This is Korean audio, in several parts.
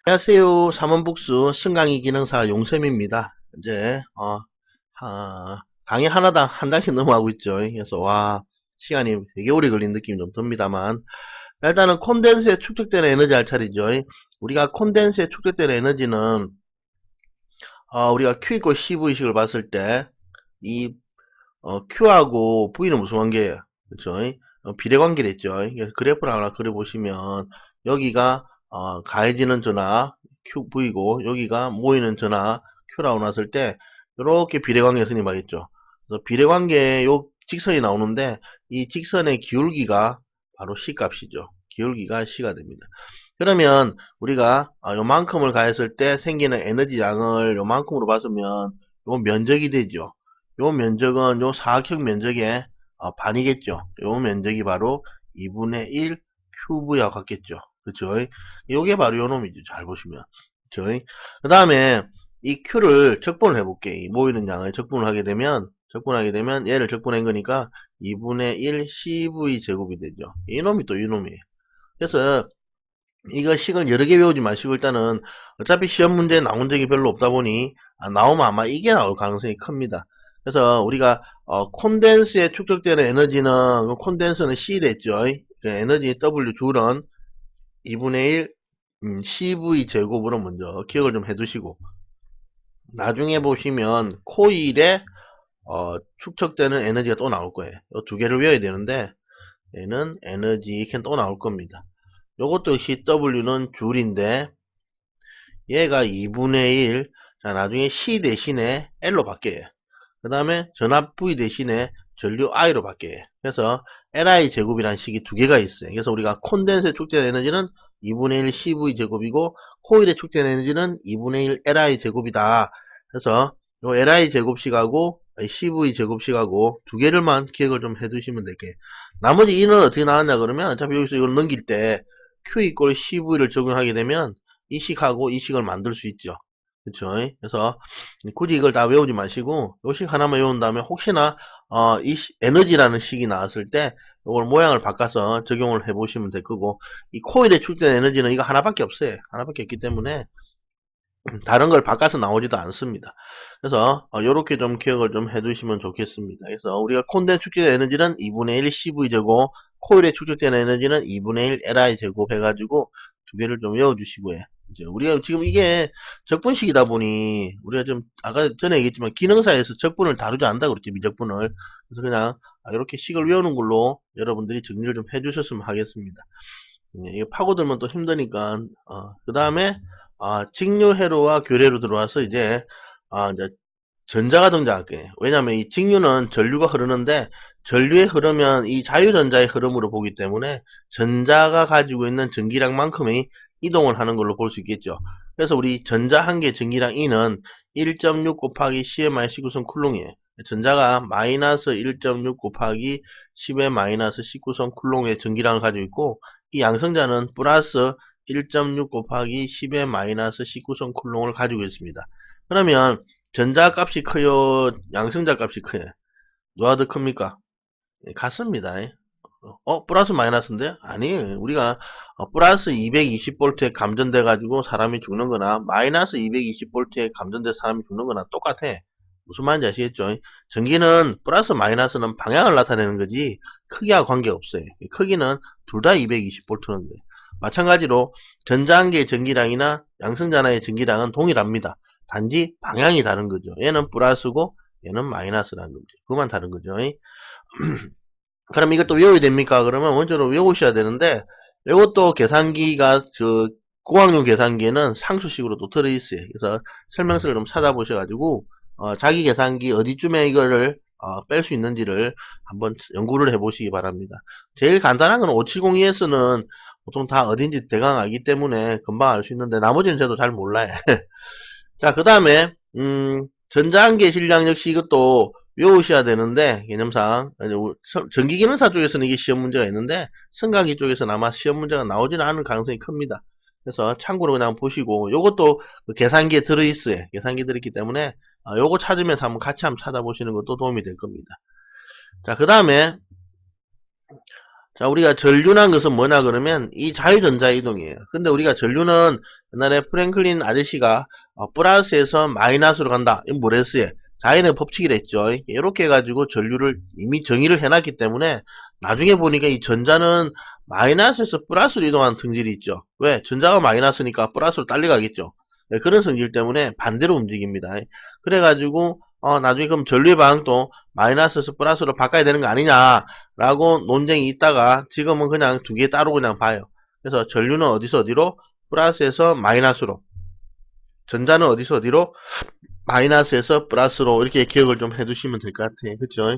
안녕하세요. 삼원북수 승강이 기능사 용쌤입니다. 이제 강의 하나당 한 달씩 넘어가고 있죠. 그래서 시간이 되게 오래 걸린 느낌이 좀 듭니다만, 일단은 콘덴스에 축적되는 에너지 할 차례죠. 우리가 콘덴스에 축적되는 에너지는 우리가 Q 이퀄 CV식을 봤을 때 이 Q하고 V는 무슨 관계예요? 그렇죠? 비례관계 됐죠. 그래프를 하나 그려보시면 여기가 가해지는 전하 QV고 여기가 모이는 전하 Q라고 나왔을 때 이렇게 비례관계가 성립하겠죠. 그래서 비례관계에 요 직선이 나오는데 이 직선의 기울기가 바로 C 값이죠. 기울기가 C가 됩니다. 그러면 우리가 요만큼을 가했을 때 생기는 에너지 양을 요만큼으로 봤으면 요 면적이 되죠. 요 면적은 요 사각형 면적의 반이겠죠. 요 면적이 바로 2분의 1 큐브와 같겠죠. 그쵸? 요게 바로 요 놈이죠. 잘 보시면. 그쵸? 그 다음에 이 Q를 적분을 해볼게. 모이는 양을 적분을 적분하게 되면 얘를 적분한 거니까 2분의 1 CV 제곱이 되죠. 이 놈이 또 이 놈이에요. 그래서 이거 식을 여러 개 외우지 마시고 일단은 어차피 시험 문제에 나온 적이 별로 없다 보니 나오면 아마 이게 나올 가능성이 큽니다. 그래서 우리가 콘덴스에 축적되는 에너지는 콘덴서는 C랬죠. 그 에너지 W 줄은 2분의 1 CV 제곱으로 먼저 기억을 좀 해두시고 나중에 보시면 코일에 축적되는 에너지가 또 나올 거예요. 이 두 개를 외워야 되는데 얘는 에너지 캔 또 나올 겁니다. 요것도 역시 W는 줄인데 얘가 2분의 1. 자, 나중에 C 대신에 L로 바뀌어요. 그 다음에 전압 V 대신에 전류 I로 바뀌어요. 그래서 LI 제곱이라는 식이 두 개가 있어요. 그래서 우리가 콘덴서에 축적된 에너지는 2분의 1 CV 제곱이고 코일에 축적된 에너지는 2분의 1 LI 제곱이다. 그래서 요 LI 제곱식하고 CV 제곱식하고 두 개를만 기억을 좀 해두시면 될게요. 나머지 이는 어떻게 나왔냐 그러면 어차피 여기서 이걸 넘길 때 Q 이꼴 CV를 적용하게 되면 이 식하고 이 식을 만들 수 있죠. 그쵸? 그래서 굳이 이걸 다 외우지 마시고 요 식 하나만 외운 다음에 혹시나 에너지라는 식이 나왔을 때 이걸 모양을 바꿔서 적용을 해보시면 될 거고 이 코일에 출된 에너지는 이거 하나밖에 없어요. 하나밖에 없기 때문에 다른 걸 바꿔서 나오지도 않습니다. 그래서 이렇게 좀 기억을 좀 해두시면 좋겠습니다. 그래서 우리가 콘덴 축적된 에너지는 2분의 1 CV 제곱, 코일에 축적된 에너지는 2분의 1 LI 제곱 해가지고 두 개를 좀 외워주시고요. 이제 우리가 지금 이게 적분식이다 보니 우리가 좀 아까 전에 얘기했지만 기능사에서 적분을 다루지 않는다 그랬죠. 미적분을. 그래서 그냥 이렇게 식을 외우는 걸로 여러분들이 정리를 좀 해주셨으면 하겠습니다. 이게 파고들면 또 힘드니까 그 다음에 직류회로와 교례로 들어와서 이제 전자가 등장할게. 왜냐하면 이 직류는 전류가 흐르는데 전류의 흐르면 이 자유전자의 흐름으로 보기 때문에 전자가 가지고 있는 전기량만큼의 이동을 하는 걸로 볼 수 있겠죠. 그래서 우리 전자 한 개 전기량 E는 1.6 곱하기 10의 마이너스 19선 쿨롱이에요. 전자가 마이너스 1.6 곱하기 10의 마이너스 19선 쿨롱의 전기량을 가지고 있고 이 양성자는 플러스 1.6 곱하기 10의 마이너스 19선 쿨롱을 가지고 있습니다. 그러면 전자 값이 커요? 양성자 값이 커요? 누가 더 큽니까? 같습니다. 플러스 마이너스인데? 아니에요. 우리가 플러스 220V에 감전돼 가지고 사람이 죽는 거나 마이너스 220V에 감전돼 사람이 죽는 거나 똑같아. 무슨 말인지 아시겠죠? 전기는 플러스 마이너스는 방향을 나타내는 거지 크기와 관계없어요. 크기는 둘 다 220V인데 마찬가지로 전자 한 개의 전기량이나 양성자 하나의 전기량은 동일합니다. 단지 방향이 다른 거죠. 얘는 플러스고 얘는 마이너스라는 거죠. 그만 다른 거죠. 그럼 이것도 외워야 됩니까? 그러면 먼저는 외우셔야 되는데 이것도 계산기가 고학용 계산기에는 상수식으로 또 들어있어요. 그래서 설명서를 좀 찾아보셔가지고 자기 계산기 어디쯤에 이거를 뺄 수 있는지를 한번 연구를 해보시기 바랍니다. 제일 간단한 건 5702S는 보통 다 어딘지 대강 알기 때문에 금방 알 수 있는데 나머지는 저도 잘 몰라요. 자, 그 다음에 전자한계 질량 역시 이것도 외우셔야 되는데 개념상 전기기능사 쪽에서는 이게 시험 문제가 있는데 승강기 쪽에서는 아마 시험 문제가 나오지는 않을 가능성이 큽니다. 그래서 참고로 그냥 보시고 요것도 그 계산기에 들어있어요. 계산기에 들어있기 때문에 요거 찾으면서 한번 같이 한번 찾아보시는 것도 도움이 될 겁니다. 자, 그 다음에 자, 우리가 전류란 것은 뭐냐 그러면 이 자유전자 이동이에요. 근데 우리가 전류는 옛날에 프랭클린 아저씨가 플러스에서 마이너스로 간다. 이건 모레스의 자연의 법칙이랬죠. 이렇게 해가지고 전류를 이미 정의를 해놨기 때문에 나중에 보니까 이 전자는 마이너스에서 플러스로 이동하는 성질이 있죠. 왜? 전자가 마이너스니까 플러스로 딸려가겠죠. 네, 그런 성질 때문에 반대로 움직입니다. 그래가지고 나중에 그럼 전류의 방향도 마이너스에서 플러스로 바꿔야 되는 거 아니냐라고 논쟁이 있다가 지금은 그냥 두 개 따로 그냥 봐요. 그래서 전류는 어디서 어디로? 플러스에서 마이너스로. 전자는 어디서 어디로? 마이너스에서 플러스로. 이렇게 기억을 좀 해두시면 될 것 같아요. 그쵸?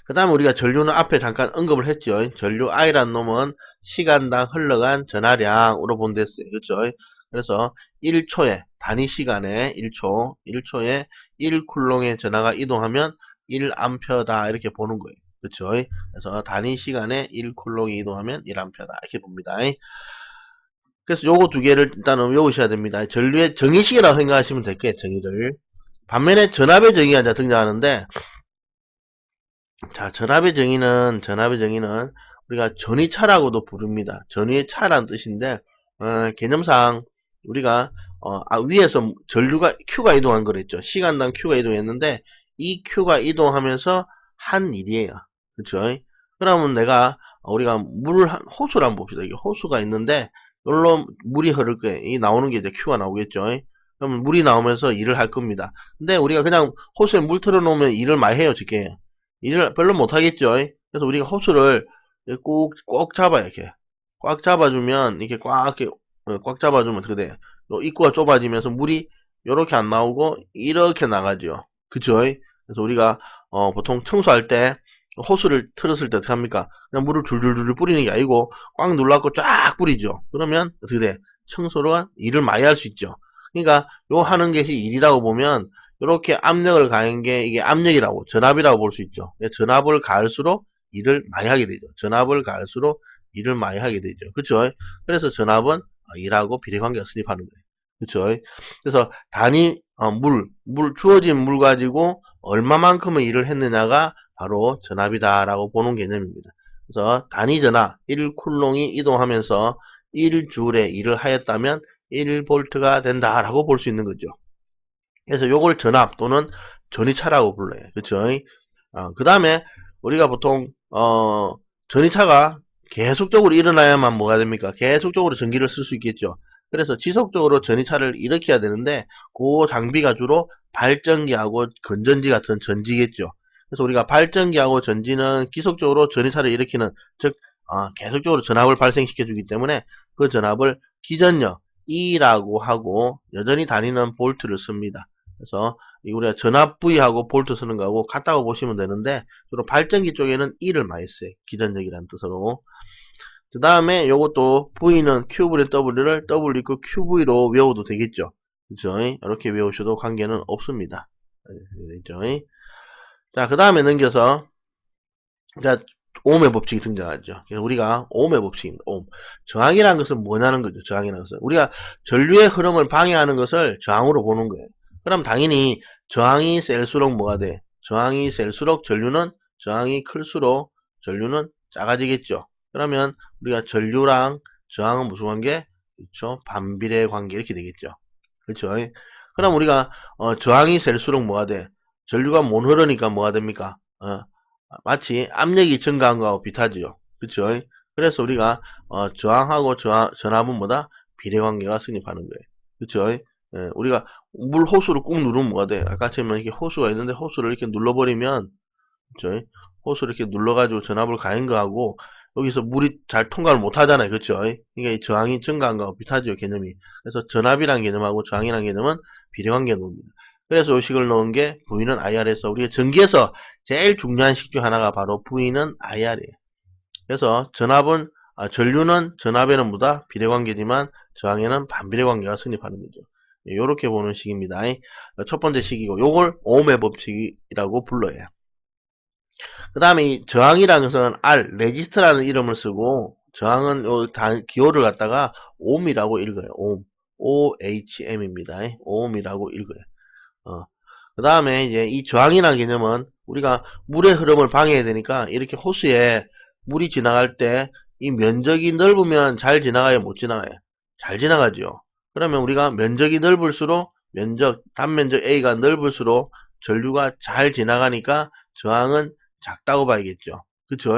그 다음에 우리가 전류는 앞에 잠깐 언급을 했죠. 전류 I라는 놈은 시간당 흘러간 전하량으로 본댔어요. 그쵸? 그래서 1초에, 단위 시간에 1초에 1쿨롱의 전하가 이동하면 1암페어다. 이렇게 보는 거예요. 그쵸? 그래서 단위 시간에 1쿨롱이 이동하면 1암페어다. 이렇게 봅니다. 그래서 요거 두 개를 일단은 외우셔야 됩니다. 전류의 정의식이라고 생각하시면 될 거예요. 정의를. 반면에 전압의 정의가 이제 등장하는데, 자, 전압의 정의는 우리가 전위차라고도 부릅니다. 전위의 차라는 뜻인데, 개념상 우리가 위에서 전류가 Q가 이동한 거랬죠. 시간당 Q가 이동했는데 이 Q가 이동하면서 한 일이에요. 그렇죠? 그러면 내가 우리가 호수를 한번 봅시다. 이게 호수가 있는데 여기로 물이 흐를 거예요. 이 나오는 게 이제 Q가 나오겠죠. 그러면 물이 나오면서 일을 할 겁니다. 근데 우리가 그냥 호수에 물 틀어놓으면 일을 많이 해요, 지게. 일을 별로 못 하겠죠. 그래서 우리가 호수를 꼭 잡아야 이렇게 꽉 잡아주면 이렇게 꽉 잡아주면 어떻게 돼? 요 입구가 좁아지면서 물이 이렇게 안 나오고 이렇게 나가죠. 그쵸? 그래서 우리가 보통 청소할 때 호수를 틀었을 때 어떻게 합니까? 그냥 물을 줄줄줄 뿌리는 게 아니고 꽉 눌러갖고 쫙 뿌리죠. 그러면 어떻게 돼? 청소가 일을 많이 할 수 있죠. 그러니까 요 하는 것이 일이라고 보면 이렇게 압력을 가한 게 이게 압력이라고 전압이라고 볼 수 있죠. 전압을 가할수록 일을 많이 하게 되죠. 전압을 가할수록 일을 많이 하게 되죠. 그렇죠? 그래서 전압은 일하고 비례관계가 성립하는 거예요. 그렇죠? 그래서 단위 주어진 물 가지고 얼마만큼의 일을 했느냐가 바로 전압이다라고 보는 개념입니다. 그래서 단위 전압 1쿨롱이 이동하면서 1줄의 일을 하였다면 1볼트가 된다라고 볼 수 있는 거죠. 그래서 요걸 전압 또는 전위차라고 불러요. 그렇죠? 그 다음에 우리가 보통 전위차가 계속적으로 일어나야만 뭐가 됩니까? 계속적으로 전기를 쓸 수 있겠죠. 그래서 지속적으로 전위차를 일으켜야 되는데 그 장비가 주로 발전기하고 건전지 같은 전지겠죠. 그래서 우리가 발전기하고 전지는 기속적으로 전위차를 일으키는 즉 계속적으로 전압을 발생시켜 주기 때문에 그 전압을 기전력 E라고 하고 여전히 단위는 볼트를 씁니다. 그래서 우리가 전압 V하고 볼트 쓰는 거하고 같다고 보시면 되는데 주로 발전기 쪽에는 E를 많이 써요. 기전력이라는 뜻으로. 그 다음에 요것도 V는 Q분의 W를 W 이퀄 QV로 외워도 되겠죠. 그죠? 이렇게 외우셔도 관계는 없습니다. 그죠? 자, 그 다음에 넘겨서 자, 오음의 법칙이 등장하죠. 그래서 우리가 오음의 법칙입니다. 오음. 저항이라는 것은 뭐냐는 거죠. 저항이라는 것은 우리가 전류의 흐름을 방해하는 것을 저항으로 보는 거예요. 그럼 당연히 저항이 셀수록 뭐가 돼? 저항이 셀수록 저항이 클수록 전류는 작아지겠죠. 그러면 우리가 전류랑 저항은 무슨 관계? 그렇죠. 반비례 관계 이렇게 되겠죠. 그렇죠. 그럼 우리가 저항이 셀수록 뭐가 돼? 전류가 못 흐르니까 뭐가 됩니까? 마치 압력이 증가한 거하고 비슷하죠. 그렇죠. 그래서 우리가 저항하고 전압은 뭐다? 비례관계가 성립하는 거예요. 그렇죠. 우리가 물 호수를 꾹 누르면 뭐가 돼? 아까처럼 이렇게 호수가 있는데 호수를 이렇게 눌러버리면 그렇죠. 호수를 이렇게 눌러가지고 전압을 가한 거하고 여기서 물이 잘 통과를 못 하잖아요. 그렇죠. 그러니까 이 저항이 증가한 거하고 비슷하죠. 개념이. 그래서 전압이란 개념하고 저항이란 개념은 비례관계가 나옵니다. 그래서 이 식을 넣은 게 V는 IR에서 우리가 전기에서 제일 중요한 식 중 하나가 바로 V는 IR이에요. 그래서 전류는 전압에는 뭐다? 비례관계지만 저항에는 반비례관계가 성립하는 거죠. 이렇게 보는 식입니다. 첫 번째 식이고 요걸 오음의 법칙이라고 불러요. 그 다음에 이 저항이라는 것은 R, 레지스트라는 이름을 쓰고 저항은 기호를 갖다가 ohm이라고 읽어요. ohm. OHM입니다. ohm이라고 읽어요. 그 다음에 이제 이 저항이라는 개념은 우리가 물의 흐름을 방해해야 되니까 이렇게 호수에 물이 지나갈 때 이 면적이 넓으면 잘 지나가요, 못 지나가요? 잘 지나가죠. 그러면 우리가 면적이 넓을수록 단면적 A가 넓을수록 전류가 잘 지나가니까 저항은 작다고 봐야겠죠. 그쵸?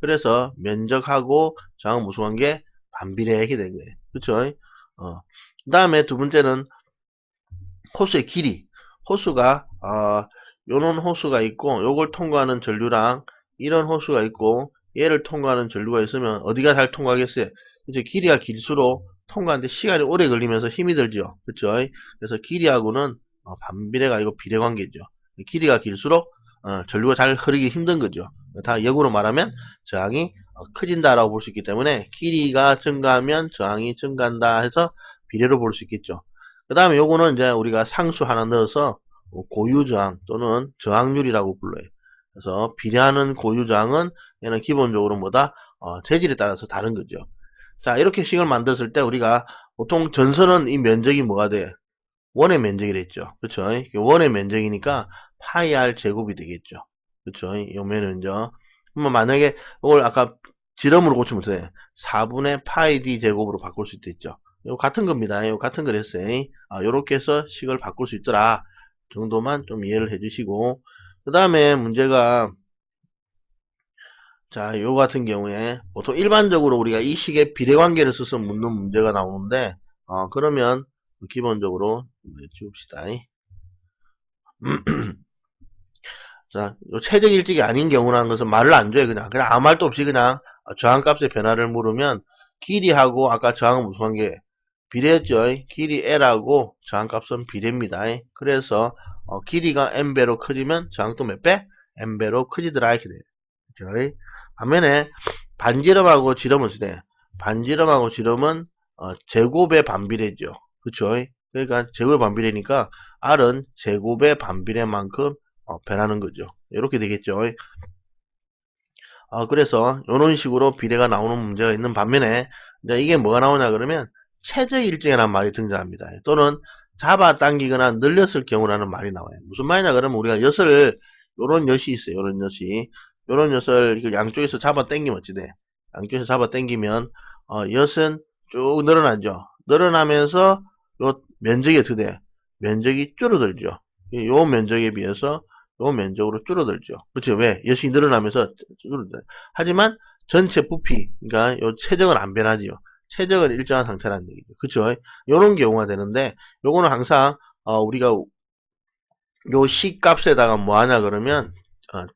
그래서 면적하고 저항은 무슨 관계? 반비례하게 된 거예요. 그쵸? 그 다음에 두 번째는 호수의 길이. 호수가 요런 호수가 있고 요걸 통과하는 전류랑 이런 호수가 있고 얘를 통과하는 전류가 있으면 어디가 잘 통과하겠어요? 이제 길이가 길수록 통과하는데 시간이 오래 걸리면서 힘이 들죠. 그쵸? 그래서 길이하고는 반비례가 아니고 비례관계죠. 길이가 길수록 전류가 잘 흐르기 힘든 거죠. 다 역으로 말하면 저항이 커진다라고 볼 수 있기 때문에 길이가 증가하면 저항이 증가한다 해서 비례로 볼 수 있겠죠. 그 다음에 요거는 이제 우리가 상수 하나 넣어서 고유저항 또는 저항률이라고 불러요. 그래서 비례하는 고유저항은 얘는 기본적으로 뭐다? 재질에 따라서 다른 거죠. 자, 이렇게 식을 만들었을 때 우리가 보통 전선은 이 면적이 뭐가 돼? 원의 면적이랬죠. 그쵸? 원의 면적이니까 파이 r 제곱이 되겠죠. 그쵸? 요 면적. 그러면 만약에 이걸 아까 지름으로 고치면 돼. 4분의 파이 d 제곱으로 바꿀 수 있겠죠. 요 같은 겁니다. 요 같은 거랬어요. 요렇게 해서 식을 바꿀 수 있더라. 정도만 좀 이해를 해주시고 그 다음에 문제가 자, 요 같은 경우에 보통 일반적으로 우리가 이 식의 비례관계를 써서 묻는 문제가 나오는데 그러면 기본적으로 지웁시다. 자, 요 최적 일찍이 아닌 경우라는 것은 말을 안 줘요. 그냥 아무 말도 없이 그냥 저항값의 변화를 물으면 길이하고 아까 저항은 무슨 관계? 비례했죠. 길이 L하고 저항값은 비례입니다. 그래서 길이가 N배로 커지면 저항도 몇 배? N배로 커지더라 이렇게 돼요. 그렇죠? 반면에 반지름하고 지름은 어때? 반지름하고 지름은 제곱의 반비례죠. 그쵸? 그러니까 제곱의 반비례니까 R은 제곱의 반비례만큼 변하는 거죠. 이렇게 되겠죠. 그래서 이런 식으로 비례가 나오는 문제가 있는 반면에 이제 이게 뭐가 나오냐 그러면 최적 일정이라는 말이 등장합니다. 또는 잡아당기거나 늘렸을 경우라는 말이 나와요. 무슨 말이냐 그러면 우리가 엿을 요런 엿이 있어요. 요런 엿이 요런 엿을 양쪽에서 잡아당기면 어찌 돼? 양쪽에서 잡아당기면 엿은 쭉 늘어나죠. 늘어나면서 요 면적이 어떻게 돼? 면적이 줄어들죠. 요 면적에 비해서 요 면적으로 줄어들죠. 그렇죠? 왜? 엿이 늘어나면서 줄어들어요. 하지만 전체 부피, 그러니까 요 최적은 안 변하지요. 최적은 일정한 상태라는 얘기죠. 그렇죠? 요런 경우가 되는데 요거는 항상 우리가 요 시 값에다가 뭐 하냐 그러면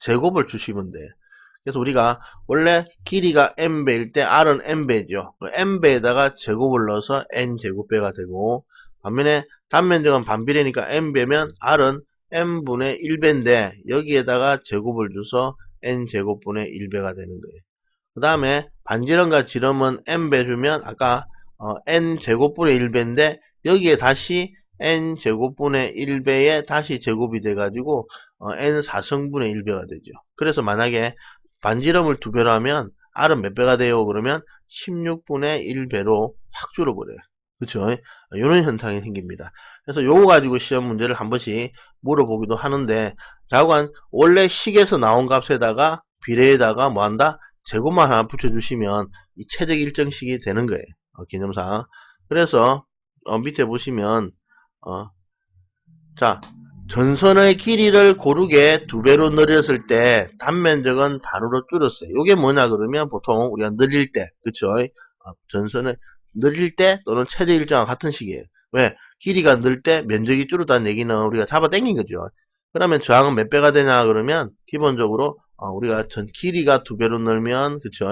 제곱을 주시면 돼요. 그래서 우리가 원래 길이가 n배일 때 r은 n배죠. n배에다가 제곱을 넣어서 n제곱배가 되고 반면에 단면적은 반비례니까 n배면 r은 n분의 1배인데 여기에다가 제곱을 줘서 n제곱분의 1배가 되는 거예요. 그 다음에 반지름과 지름은 n배 주면 아까 n제곱분의 1배인데 여기에 다시 n제곱분의 1배에 다시 제곱이 돼가지고 n4승분의 1배가 되죠. 그래서 만약에 반지름을 2배로 하면 R은 몇 배가 돼요? 그러면 16분의 1배로 확 줄어버려요. 그쵸? 이런 현상이 생깁니다. 그래서 요거 가지고 시험 문제를 한 번씩 물어보기도 하는데 자관 원래 식에서 나온 값에다가 비례에다가 뭐 한다? 제곱만 하나 붙여주시면 이 최적 일정식이 되는 거예요. 개념상. 그래서 밑에 보시면 자 전선의 길이를 고르게 2배로 늘렸을 때 단면적은 반으로 줄었어요. 이게 뭐냐 그러면 보통 우리가 늘릴 때 그쵸? 전선을 늘릴 때 또는 최적 일정과 같은 식이에요. 왜? 길이가 늘 때 면적이 줄었다는 얘기는 우리가 잡아 당긴 거죠. 그러면 저항은 몇 배가 되냐 그러면 기본적으로 우리가 전 길이가 2배로 늘면 그쵸?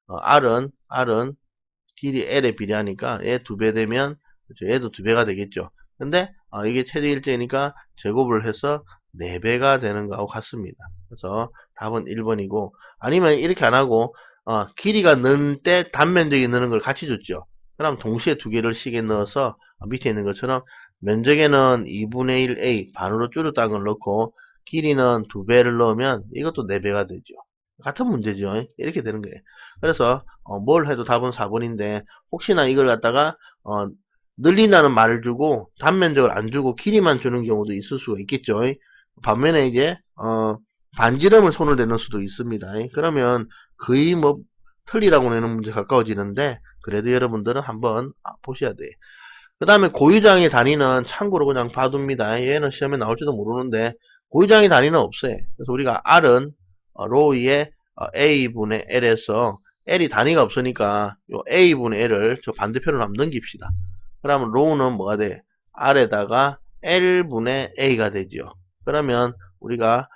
R은 길이 L에 비례하니까 얘 2배 되면 그쵸? 얘도 2배가 되겠죠. 근데 이게 최대 일제니까 제곱을 해서 4배가 되는 거하고 같습니다. 그래서 답은 1번이고 아니면 이렇게 안하고 길이가 는 때 단면적이 느는 걸 같이 줬죠. 그럼 동시에 2개를 식에 넣어서 밑에 있는 것처럼 면적에는 2분의 1a 반으로 줄였다는 걸 넣고 길이는 2배를 넣으면 이것도 4배가 되죠. 같은 문제죠. 이렇게 되는 거예요. 그래서 뭘 해도 답은 4번인데 혹시나 이걸 갖다가 늘린다는 말을 주고 단면적을 안 주고 길이만 주는 경우도 있을 수가 있겠죠. 반면에 이제 반지름을 손을 대는 수도 있습니다. 그러면 거의 뭐 틀리라고 내는 문제 가까워지는데 그래도 여러분들은 한번 보셔야 돼요. 그 다음에 고유장의 단위는 참고로 그냥 봐둡니다. 얘는 시험에 나올지도 모르는데 고유장의 단위는 없어요. 그래서 우리가 R은 로우의 A분의 L에서 L이 단위가 없으니까 요 A분의 L을 저 반대편으로 한번 넘깁시다. 그러면 로우는 뭐가 돼? R에다가 L분의 A가 되죠. 그러면 우리가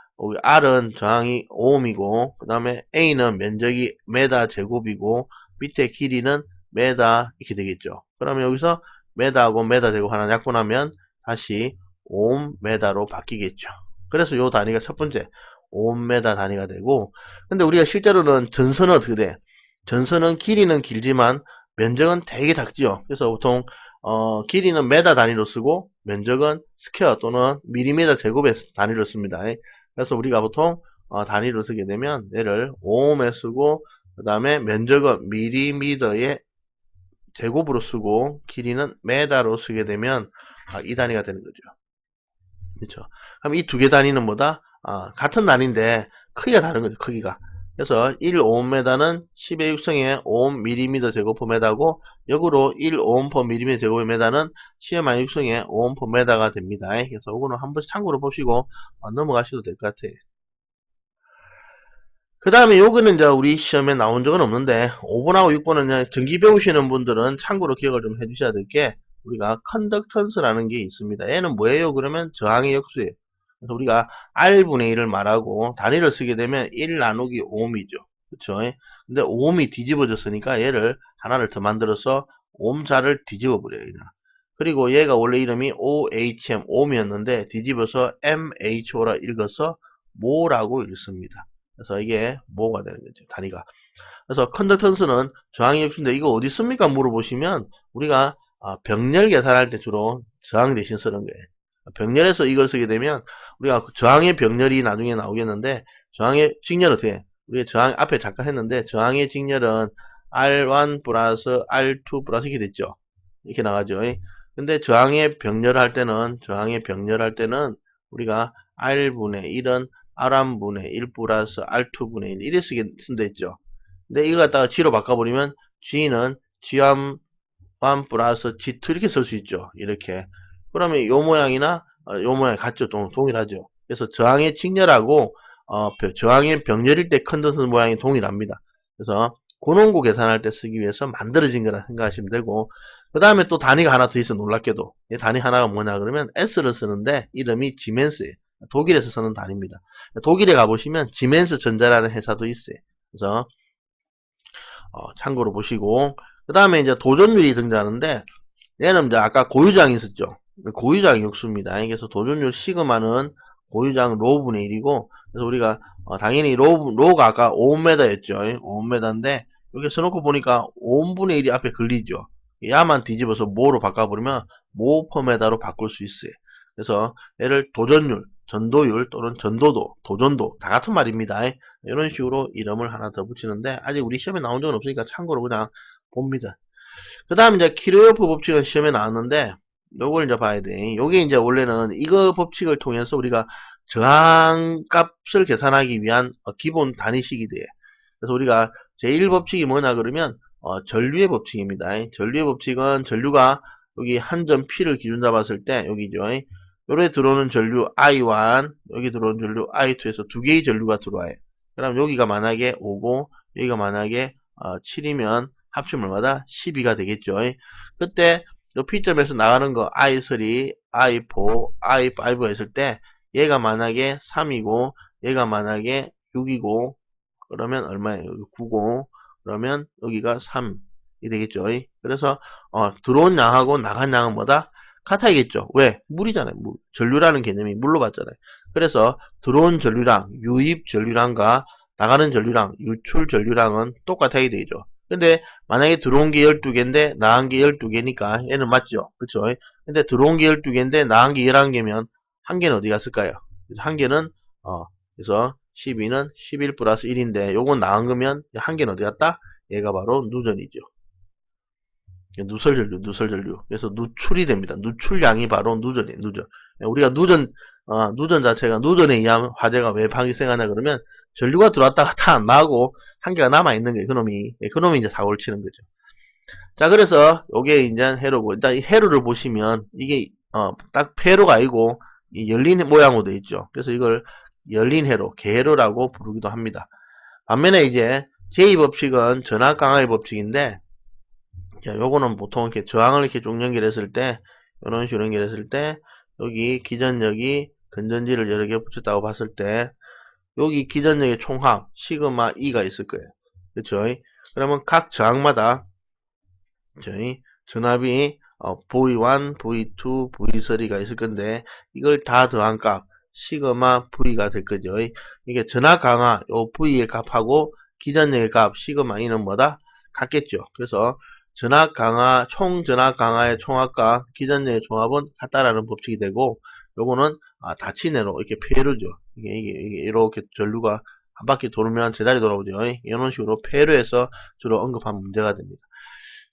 R은 저항이 5ohm이고 그 다음에 A는 면적이 메다 제곱이고 밑에 길이는 메다 이렇게 되겠죠. 그러면 여기서 메다하고 메다 제곱 하나 약분하면 다시 옴메다로 바뀌겠죠. 그래서 요 단위가 첫 번째 옴메다 단위가 되고, 근데 우리가 실제로는 전선은 어떻게 돼? 전선은 길이는 길지만 면적은 되게 작지요. 그래서 보통 길이는 메다 단위로 쓰고 면적은 스퀘어 또는 밀리미터 제곱의 단위로 씁니다. 그래서 우리가 보통 단위로 쓰게 되면 얘를 옴에 쓰고 그 다음에 면적은 밀리미터의 제곱으로 쓰고 길이는 메다로 쓰게 되면 이 단위가 되는 거죠. 그렇죠. 그럼 이 두 개 단위는 뭐다? 같은 단위인데 크기가 다른 거죠. 크기가. 그래서 1오음메다는 10의 육성의 5mm 제곱퍼메다고 역으로 1오hm/mm 제곱메다는 10의 육성의 5오hm/메다가 됩니다. 그래서 이거는 한 번씩 참고로 보시고 넘어가셔도 될 것 같아요. 그 다음에 요거는 이제 우리 시험에 나온 적은 없는데 5번하고 6번은 전기 배우시는 분들은 참고로 기억을 좀 해주셔야 될 게 우리가 컨덕턴스라는 게 있습니다. 얘는 뭐예요? 그러면 저항의 역수예요. 그래서 우리가 R분의 1을 말하고 단위를 쓰게 되면 1 나누기 5ohm이죠. 그쵸? 근데 5ohm이 뒤집어졌으니까 얘를 하나를 더 만들어서 ohm자를 뒤집어 버려요. 그리고 얘가 원래 이름이 OHM, ohm이었는데 뒤집어서 MHO라 읽어서 모라고 읽습니다. 그래서 이게 뭐가 되는 거죠. 단위가. 그래서 컨덕턴스는 저항의 역수인데 이거 어디 씁니까? 물어보시면 우리가 병렬 계산할 때 주로 저항 대신 쓰는 거예요. 병렬에서 이걸 쓰게 되면 우리가 저항의 병렬이 나중에 나오겠는데 저항의 직렬은 어떻게 해? 우리가 저항 앞에 잠깐 했는데 저항의 직렬은 R1 플러스 R2 플러스 이렇게 됐죠. 이렇게 나가죠. 근데 저항의 병렬할 때는 우리가 R분의 1은 R1분의 1 플러스 R2분의 1 이래 쓴다 했죠. 근데 이거 갖다가 G로 바꿔버리면 G는 G1 플러스 G2 이렇게 쓸 수 있죠. 이렇게. 그러면 요 모양이나 요 모양이 같죠. 동일하죠. 그래서 저항의 직렬하고 저항의 병렬일 때 컨덕턴 모양이 동일합니다. 그래서 고농고 계산할 때 쓰기 위해서 만들어진 거라 생각하시면 되고, 그 다음에 또 단위가 하나 더 있어. 놀랍게도 이 단위 하나가 뭐냐 그러면 S를 쓰는데 이름이 지멘스예요. 독일에서 쓰는 단위입니다. 독일에 가보시면 지멘스 전자라는 회사도 있어요. 그래서 참고로 보시고, 그 다음에 이제 도전율이 등장하는데 얘는 이제 아까 고유장이 있었죠. 고유장 역수입니다. 그래서 도전율 시그마는 고유장 로분의 1이고, 그래서 우리가 당연히 로가 아까 5ohm였죠. 5ohm인데 여기 써놓고 보니까 5분의 1이 앞에 걸리죠. 야만 뒤집어서 모로 바꿔버리면 모퍼메다로 바꿀 수 있어요. 그래서 얘를 도전율, 전도율 또는 전도도, 도전도 다 같은 말입니다. 이런 식으로 이름을 하나 더 붙이는데 아직 우리 시험에 나온 적은 없으니까 참고로 그냥 봅니다. 그 다음 이제 키르호프 법칙은 시험에 나왔는데 요걸 이제 봐야 돼. 요게 이제 원래는 이거 법칙을 통해서 우리가 저항값을 계산하기 위한 기본 단위식이 돼. 그래서 우리가 제1법칙이 뭐냐 그러면 전류의 법칙입니다. 전류의 법칙은 전류가 여기 한 점 P를 기준 잡았을 때 여기죠. 요래 들어오는 전류 I1, 여기 들어오는 전류 I2에서 두 개의 전류가 들어와요. 그럼 여기가 만약에 5고 여기가 만약에 7이면 합치면 얼마다? 12가 되겠죠. 그때 요 P점에서 나가는 거 I3, I4, I5가 있을 때 얘가 만약에 3이고 얘가 만약에 6이고 그러면 얼마예요? 9고 그러면 여기가 3이 되겠죠. 그래서 들어온 양하고 나간 양은 뭐다? 같아야겠죠. 왜? 물이잖아요. 물. 전류라는 개념이 물로 봤잖아요. 그래서 들어온 전류량, 유입 전류량과 나가는 전류량, 유출 전류량은 똑같아야 되죠. 근데 만약에 들어온 게 12개인데 나간 게 12개니까 얘는 맞죠. 그쵸? 근데 들어온 게 12개인데 나간 게 11개면 한 개는 어디 갔을까요? 한 개는 그래서 12는 11 플러스 1인데 요건 나간 거면 한 개는 어디 갔다? 얘가 바로 누전이죠. 누설전류. 그래서 누출이 됩니다. 누출량이 바로 누전이에요. 누전. 우리가 누전 누전 자체가 누전에 의한 화재가 왜 발생하냐 그러면 전류가 들어왔다가 다 안 나가고 한 개가 남아 있는 거예요. 그놈이. 예, 그놈이 이제 사고를 치는 거죠. 자, 그래서 요게 이제 회로고 일단 이 회로를 보시면 이게 딱 회로가 아니고 이 열린 모양으로 되어 있죠. 그래서 이걸 열린 회로, 개회로라고 부르기도 합니다. 반면에 이제 제2법칙은 전압 강화의 법칙인데, 자, 요거는 보통 이렇게 저항을 이렇게 쭉 연결했을 때, 이런 식으로 연결했을 때, 여기 기전력이 건전지를 여러 개 붙였다고 봤을 때, 여기 기전력의 총합, 시그마 E가 있을 거예요. 그렇죠? 그러면 각 저항마다 저희 전압이 V1, V2, V3가 있을 건데, 이걸 다 더한 값, 시그마 V가 될 거죠. 이게 전압 강화, 요 V의 값하고 기전력의 값, 시그마 E는 뭐다? 같겠죠. 그래서 전압 강화, 총 전압 강화의 총합과 기전력의 총합은 같다라는 법칙이 되고, 요거는 다치내로 이렇게 폐로죠. 이게 이렇게 전류가 한 바퀴 돌면 제자리 돌아오죠. 이런 식으로 폐로해서 주로 언급한 문제가 됩니다.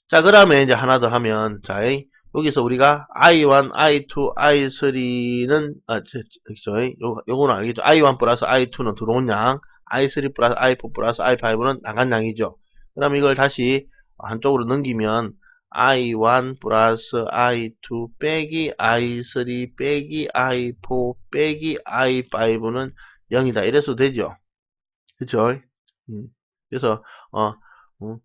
자, 그 다음에 이제 하나 더 하면, 자, 여기서 우리가 I1, I2, I3는, 요거는 알겠죠? I1 플러스 I2는 들어온 양, I3 플러스 I4 플러스 I5는 나간 양이죠. 그럼 이걸 다시 한쪽으로 넘기면, I1 플러스 I2 빼기 I3 빼기 I4 빼기 I5는 0이다. 이래서 되죠. 그쵸? 그래서, 음,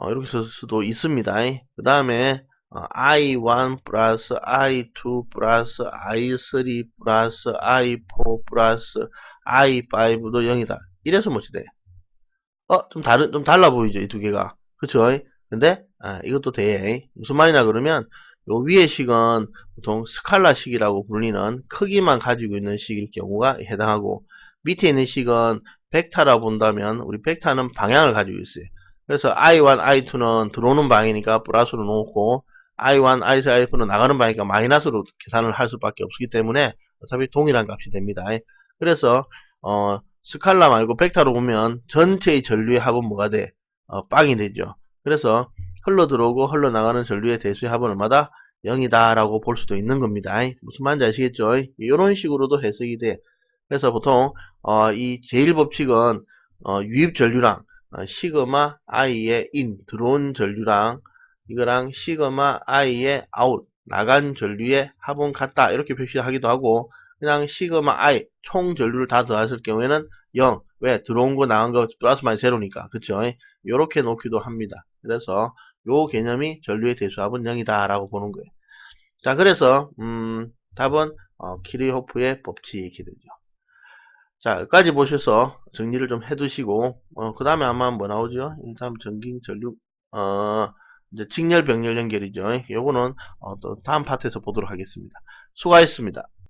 이렇게 쓸 수도 있습니다. 그 다음에 I1 플러스 I2 플러스 I3 플러스 I4 플러스 I5도 0이다. 이래서 뭐지 돼? 좀 달라 보이죠? 이 두 개가. 그쵸? 근데, 이것도 돼. 무슨 말이냐 그러면, 요 위의 식은 보통 스칼라 식이라고 불리는 크기만 가지고 있는 식일 경우가 해당하고, 밑에 있는 식은 벡터라 본다면, 우리 벡터는 방향을 가지고 있어요. 그래서 I1, I2는 들어오는 방이니까 플러스로 놓고 I1, I3, I4는 나가는 방이니까 마이너스로 계산을 할 수밖에 없기 때문에 어차피 동일한 값이 됩니다. 그래서 스칼라 말고 벡터로 보면 전체의 전류의 합은 뭐가 돼? 빵이 되죠. 그래서 흘러 들어오고 흘러 나가는 전류의 대수의 합은 얼마다? 0이다 라고 볼 수도 있는 겁니다. 무슨 말인지 아시겠죠? 이런 식으로도 해석이 돼. 그래서 보통 이 제1법칙은 유입 전류랑 시그마 I의 인 들어온 전류랑 이거랑 시그마 I의 아웃 나간 전류의 합은 같다 이렇게 표시하기도 하고 그냥 시그마 I 총 전류를 다 더했을 경우에는 0 왜 들어온 거 나간 거 플러스 마이너스 제로니까 그쵸 이렇게 놓기도 합니다. 그래서 요 개념이 전류의 대수합은 0이다 라고 보는 거예요. 자 그래서 답은 키르호프의 법칙이 되죠. 자, 여기까지 보셔서 정리를 좀 해두시고, 그 다음에 아마 뭐 나오죠? 다음 전기, 전류, 이제 직렬, 병렬 연결이죠. 요거는 또 다음 파트에서 보도록 하겠습니다. 수고하셨습니다.